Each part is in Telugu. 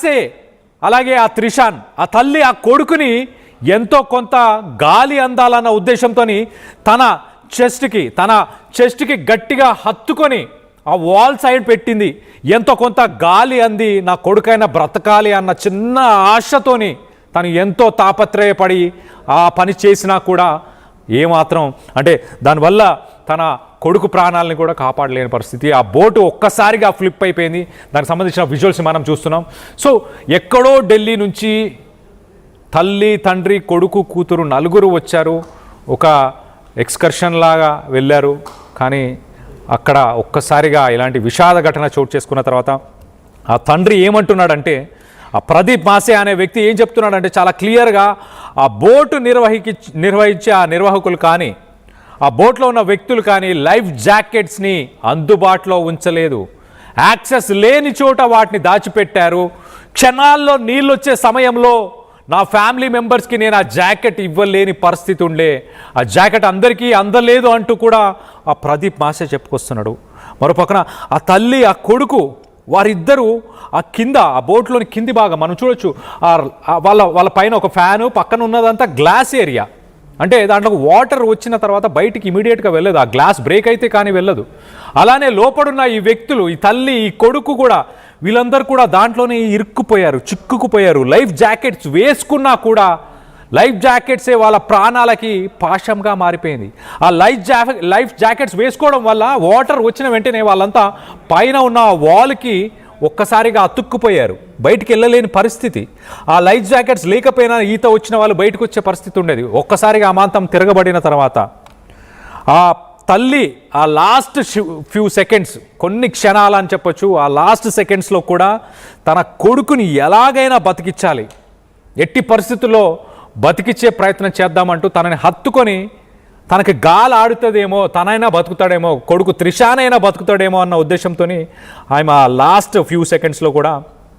సే అలాగే ఆ త్రిషాన్ ఆ తల్లి ఆ కొడుకుని ఎంతో కొంత గాలి అందాలన్న ఉద్దేశంతో తన చెస్ట్కి గట్టిగా హత్తుకొని ఆ వాల్ సైడ్ పెట్టింది. ఎంతో కొంత గాలి అంది నా కొడుకైనా బ్రతకాలి అన్న చిన్న ఆశతోని తను ఎంతో తాపత్రయపడి ఆ పని చేసినా కూడా ఏమాత్రం అంటే దానివల్ల తన కొడుకు ప్రాణాలని కూడా కాపాడలేని పరిస్థితి. ఆ బోటు ఒక్కసారిగా ఫ్లిప్ అయిపోయింది. దానికి సంబంధించిన విజువల్స్ మనం చూస్తున్నాం. సో ఎక్కడో ఢిల్లీ నుంచి తల్లి తండ్రి కొడుకు కూతురు నలుగురు వచ్చారు. ఒక ఎక్స్కర్షన్ లాగా వెళ్ళారు. కానీ అక్కడ ఒక్కసారిగా ఇలాంటి విషాద ఘటన చోటు చేసుకున్న తర్వాత ఆ తండ్రి ఏమంటున్నాడంటే, ఆ ప్రదీప్ మాసే అనే వ్యక్తి ఏం చెప్తున్నాడంటే చాలా క్లియర్గా ఆ బోటు నిర్వహించే ఆ నిర్వాహకులు కానీ ఆ బోట్లో ఉన్న వ్యక్తులు కానీ లైఫ్ జాకెట్స్ని అందుబాటులో ఉంచలేదు. యాక్సెస్ లేని చోట వాటిని దాచిపెట్టారు. క్షణాల్లో నీళ్ళు వచ్చే సమయంలో నా ఫ్యామిలీ మెంబర్స్కి నేను ఆ జాకెట్ ఇవ్వలేని పరిస్థితి ఉండే. ఆ జాకెట్ అందరికీ అందలేదు అంటూ కూడా ఆ ప్రదీప్ మాసే చెప్పుకొస్తున్నాడు. మరోపక్కన ఆ తల్లి ఆ కొడుకు వారిద్దరూ ఆ కింద ఆ బోట్లోని కింది భాగం మనం చూడొచ్చు. వాళ్ళ పైన ఒక ఫ్యాను, పక్కన ఉన్నదంతా గ్లాస్ ఏరియా. అంటే దాంట్లో వాటర్ వచ్చిన తర్వాత బయటికి ఇమీడియట్గా వెళ్ళదు. ఆ గ్లాస్ బ్రేక్ అయితే కానీ వెళ్ళదు. అలానే లోపడున్న ఈ వ్యక్తులు, ఈ తల్లి, ఈ కొడుకు కూడా వీళ్ళందరూ కూడా దాంట్లోనే ఇరుక్కుపోయారు, చిక్కుకుపోయారు. లైఫ్ జాకెట్స్ వేసుకున్నా కూడా లైఫ్ జాకెట్సే వాళ్ళ ప్రాణాలకి పాశంగా మారిపోయింది. ఆ లైఫ్ జాకెట్స్ వేసుకోవడం వల్ల వాటర్ వచ్చిన వెంటనే వాళ్ళంతా పైన ఉన్న వాల్కి ఒక్కసారిగా అతుక్కుపోయారు. బయటికి వెళ్ళలేని పరిస్థితి. ఆ లైఫ్ జాకెట్స్ లేకపోయినా ఈత వచ్చిన వాళ్ళు బయటకు వచ్చే పరిస్థితి ఉండేది. ఒక్కసారిగా అమాంతం తిరగబడిన తర్వాత ఆ తల్లి ఆ లాస్ట్ ఫ్యూ సెకండ్స్, కొన్ని క్షణాలు అని చెప్పొచ్చు, ఆ లాస్ట్ సెకండ్స్లో కూడా తన కొడుకుని ఎలాగైనా బతికించాలి, ఎట్టి పరిస్థితుల్లో బతికిచ్చే ప్రయత్నం చేద్దామంటూ తనని హత్తుకొని తనకి గాలి ఆడుతుందేమో, తనైనా బతుకుతాడేమో, కొడుకు త్రిషానైనా బతుకుతాడేమో అన్న ఉద్దేశంతో ఆమె ఆ లాస్ట్ ఫ్యూ సెకండ్స్లో కూడా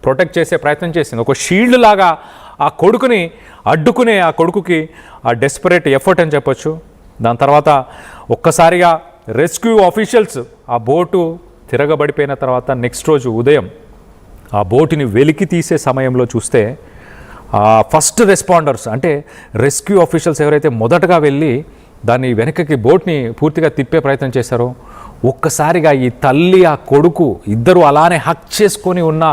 ప్రొటెక్ట్ చేసే ప్రయత్నం చేసింది. ఒక షీల్డ్ లాగా ఆ కొడుకుని అడ్డుకునే ఆ కొడుకుకి ఆ డెస్పరేట్ ఎఫర్ట్ అని చెప్పొచ్చు. దాని తర్వాత ఒక్కసారిగా రెస్క్యూ ఆఫీషియల్స్ ఆ బోటు తిరగబడిపోయిన తర్వాత నెక్స్ట్ రోజు ఉదయం ఆ బోటుని వెలికి తీసే సమయంలో చూస్తే ఫస్ట్ రెస్పాండర్స్ అంటే రెస్క్యూ ఆఫీషియల్స్ ఎవరైతే మొదటగా వెళ్ళి దాన్ని వెనకకి బోట్ని పూర్తిగా తిప్పే ప్రయత్నం చేశారో ఒక్కసారిగా ఈ తల్లి ఆ కొడుకు ఇద్దరు అలానే హక్ చేసుకొని ఉన్న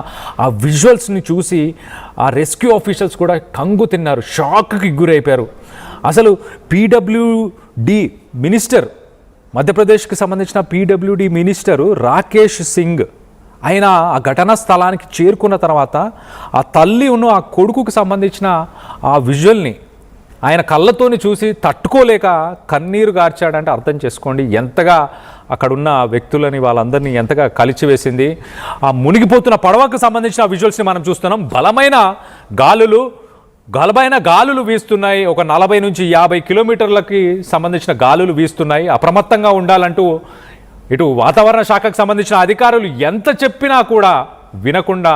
ఆ విజువల్స్ని చూసి ఆ రెస్క్యూ ఆఫీషియల్స్ కూడా కంగు తిన్నారు, షాక్కి గురైపోయారు. అసలు పీడబ్ల్యూడి మినిస్టర్, మధ్యప్రదేశ్కి సంబంధించిన పీడబ్ల్యూడి మినిస్టరు రాకేష్ సింగ్ ఆయన ఆ ఘటనా స్థలానికి చేరుకున్న తర్వాత ఆ తల్లి ఉన్న ఆ కొడుకుకి సంబంధించిన ఆ విజువల్ని ఆయన కళ్ళతోని చూసి తట్టుకోలేక కన్నీరు గార్చాడంటే అర్థం చేసుకోండి ఎంతగా అక్కడున్న వ్యక్తులని వాళ్ళందరినీ ఎంతగా కలిచివేసింది. ఆ మునిగిపోతున్న పడవకు సంబంధించిన విజువల్స్ని మనం చూస్తున్నాం. బలమైన గాలులు వీస్తున్నాయి. ఒక 40 నుంచి 50 కిలోమీటర్లకి సంబంధించిన గాలులు వీస్తున్నాయి. అప్రమత్తంగా ఉండాలంటూ ఇటు వాతావరణ శాఖకు సంబంధించిన అధికారులు ఎంత చెప్పినా కూడా వినకుండా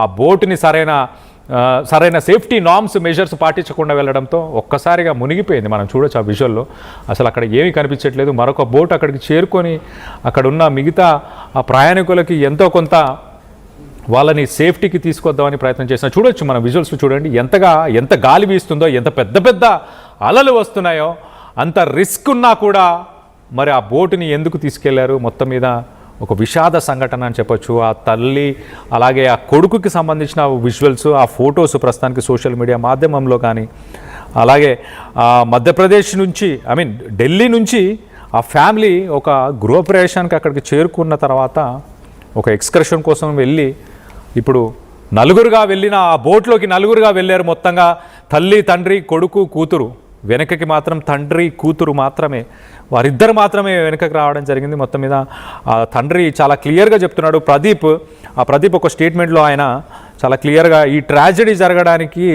ఆ బోటుని సరైన సేఫ్టీ నార్మ్స్ మెజర్స్ పాటించకుండా వెళ్ళడంతో ఒక్కసారిగా మునిగిపోయింది. మనం చూడొచ్చు ఆ విజువల్లో. అసలు అక్కడ ఏమీ కనిపించట్లేదు. మరొక బోట్ అక్కడికి చేరుకొని అక్కడున్న మిగతా ఆ ప్రయాణికులకి ఎంతో కొంత వాళ్ళని సేఫ్టీకి తీసుకొద్దామని ప్రయత్నం చేసిన చూడొచ్చు. మన విజువల్స్ చూడండి ఎంత గాలి వీస్తుందో, ఎంత పెద్ద అలలు వస్తున్నాయో. అంత రిస్క్ ఉన్నా కూడా మరి ఆ బోటుని ఎందుకు తీసుకెళ్లారు? మొత్తం మీద ఒక విషాద సంఘటన అని చెప్పొచ్చు. ఆ తల్లి అలాగే ఆ కొడుకుకి సంబంధించిన విజువల్స్, ఆ ఫొటోస్ ప్రస్తుతానికి సోషల్ మీడియా మాధ్యమంలో కానీ అలాగే మధ్యప్రదేశ్ నుంచి ఢిల్లీ నుంచి ఆ ఫ్యామిలీ ఒక గృహప్రవేశానికి అక్కడికి చేరుకున్న తర్వాత ఒక ఎక్స్కర్షన్ కోసం వెళ్ళి ఇప్పుడు నలుగురుగా వెళ్ళిన ఆ బోట్లోకి నలుగురుగా వెళ్ళారు. మొత్తంగా తల్లి తండ్రి కొడుకు కూతురు, వెనకకి మాత్రం తండ్రి కూతురు మాత్రమే, వారిద్దరు మాత్రమే వెనకకి రావడం జరిగింది. మొత్తం మీద ఆ తండ్రి చాలా క్లియర్గా చెప్తున్నాడు. ప్రదీప్ ఒక స్టేట్మెంట్లో ఆయన చాలా క్లియర్గా ఈ ట్రాజడీ జరగడానికి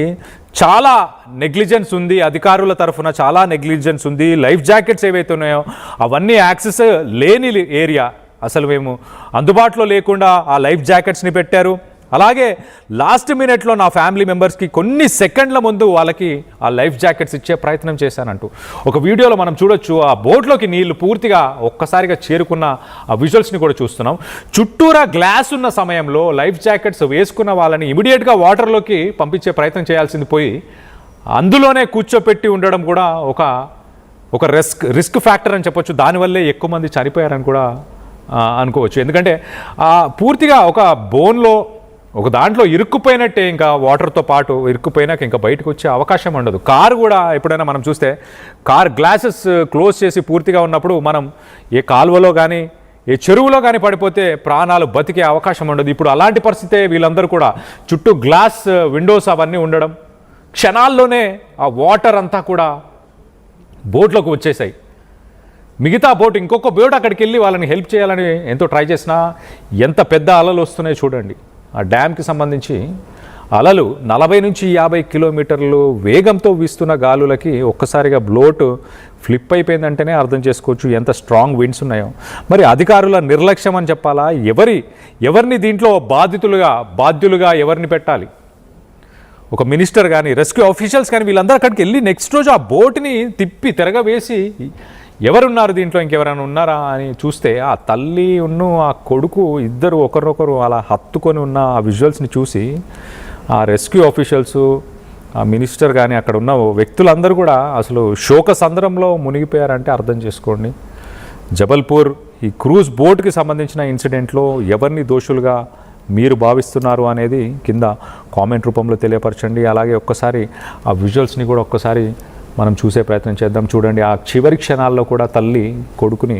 చాలా నెగ్లిజెన్స్ ఉంది, అధికారుల తరఫున చాలా నెగ్లిజెన్స్ ఉంది. లైఫ్ జాకెట్స్ ఏవైతే ఉన్నాయో అవన్నీ యాక్సెస్ లేని ఏరియా, అసలు మేము అందుబాటులో లేకుండా ఆ లైఫ్ జాకెట్స్ని పెట్టారు. అలాగే లాస్ట్ మినిట్లో నా ఫ్యామిలీ మెంబర్స్కి కొన్ని సెకండ్ల ముందు వాళ్ళకి ఆ లైఫ్ జాకెట్స్ ఇచ్చే ప్రయత్నం చేశానంటూ ఒక వీడియోలో మనం చూడొచ్చు. ఆ బోట్లోకి నీళ్లు పూర్తిగా ఒక్కసారిగా చేరుకున్న ఆ విజువల్స్ని కూడా చూస్తున్నాం. చుట్టూరా గ్లాస్ ఉన్న సమయంలో లైఫ్ జాకెట్స్ వేసుకున్న వాళ్ళని ఇమీడియట్గా వాటర్లోకి పంపించే ప్రయత్నం చేయాల్సింది పోయి అందులోనే కూర్చోపెట్టి ఉండడం కూడా ఒక రిస్క్ ఫ్యాక్టర్ అని చెప్పొచ్చు. దానివల్లే ఎక్కువ మంది చనిపోయారని కూడా అనుకోవచ్చు. ఎందుకంటే పూర్తిగా ఒక బోన్లో ఒక దాంట్లో ఇరుక్కుపోయినట్టే, ఇంకా వాటర్తో పాటు ఇరుక్కుపోయినాక ఇంకా బయటకు వచ్చే అవకాశం ఉండదు. కారు కూడా ఎప్పుడైనా మనం చూస్తే కార్ గ్లాసెస్ క్లోజ్ చేసి పూర్తిగా ఉన్నప్పుడు మనం ఏ కాలువలో కానీ ఏ చెరువులో కానీ పడిపోతే ప్రాణాలు బతికే అవకాశం ఉండదు. ఇప్పుడు అలాంటి పరిస్థితే వీళ్ళందరూ కూడా చుట్టూ గ్లాస్ విండోస్ అవన్నీ ఉండడం, క్షణాల్లోనే ఆ వాటర్ అంతా కూడా బోట్లోకి వచ్చేసాయి. మిగతా బోట్ ఇంకొక బోట్ అక్కడికి వెళ్ళి వాళ్ళని హెల్ప్ చేయాలని ఎంతో ట్రై చేసినా ఎంత పెద్ద అలలు వస్తున్నాయో చూడండి. ఆ డ్యామ్కి సంబంధించి అలలు 40 నుంచి 50 కిలోమీటర్లు వేగంతో వీస్తున్న గాలులకి ఒక్కసారిగా బోట్ ఫ్లిప్ అయిపోయిందంటేనే అర్థం చేసుకోవచ్చు ఎంత స్ట్రాంగ్ విండ్స్ ఉన్నాయో. మరి అధికారుల నిర్లక్ష్యం అని చెప్పాలా, ఎవరిని దీంట్లో బాధ్యులుగా ఎవరిని పెట్టాలి? ఒక మినిస్టర్ కానీ రెస్క్యూ ఆఫీషియల్స్ కానీ వీళ్ళందరూ అక్కడికి వెళ్ళి నెక్స్ట్ రోజు ఆ బోట్ని తిరగవేసి ఎవరున్నారు దీంట్లో, ఇంకెవరైనా ఉన్నారా అని చూస్తే ఆ తల్లి ఆ కొడుకు ఇద్దరు ఒకరినొకరు అలా హత్తుకొని ఉన్న ఆ విజువల్స్ని చూసి ఆ రెస్క్యూ ఆఫీషియల్స్, ఆ మినిస్టర్ కానీ అక్కడ ఉన్న వ్యక్తులందరూ కూడా అసలు శోక సంద్రంలో మునిగిపోయారంటే అర్థం చేసుకోండి. జబల్పూర్ ఈ క్రూజ్ బోట్కి సంబంధించిన ఇన్సిడెంట్లో ఎవరిని దోషులుగా మీరు భావిస్తున్నారు అనేది కింద కామెంట్ రూపంలో తెలియపరచండి. అలాగే ఒక్కసారి ఆ విజువల్స్ని కూడా ఒక్కసారి మనం చూసే ప్రయత్నం చేద్దాం. చూడండి, ఆ చివరి క్షణాల్లో కూడా తల్లి కొడుకుని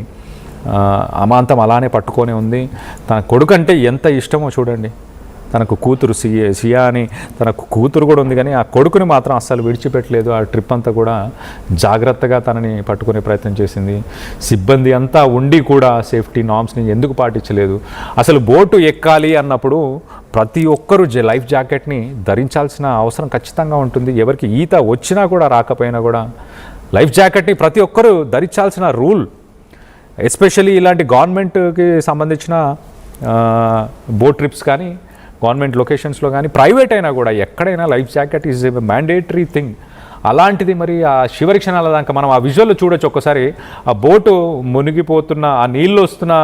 అమాంతం అలానే పట్టుకొని ఉంది. తన కొడుకు అంటే ఎంత ఇష్టమో చూడండి. తనకు కూతురు సియా అని తనకు కూతురు కూడా ఉంది, కానీ ఆ కొడుకుని మాత్రం అస్సలు విడిచిపెట్టలేదు. ఆ ట్రిప్ అంతా కూడా జాగ్రత్తగా తనని పట్టుకునే ప్రయత్నం చేసింది. సిబ్బంది అంతా ఉండి కూడా సేఫ్టీ నార్మ్స్ని ఎందుకు పాటించలేదు? అసలు బోటు ఎక్కాలి అన్నప్పుడు ప్రతి ఒక్కరూ లైఫ్ జాకెట్ని ధరించాల్సిన అవసరం ఖచ్చితంగా ఉంటుంది. ఎవరికి ఈత వచ్చినా కూడా రాకపోయినా కూడా లైఫ్ జాకెట్ని ప్రతి ఒక్కరూ ధరించాల్సిన రూల్. ఎస్పెషల్లీ ఇలాంటి గవర్నమెంట్కి సంబంధించిన బోట్ ట్రిప్స్ కానీ గవర్నమెంట్ లొకేషన్స్లో కానీ ప్రైవేట్ అయినా కూడా ఎక్కడైనా life jacket is a mandatory thing. అలాంటిది మరి ఆ చివరి క్షణాల దాకా మనం ఆ విజువల్లో చూడొచ్చు. ఒక్కసారి ఆ బోటు మునిగిపోతున్న ఆ నీళ్ళు వస్తున్న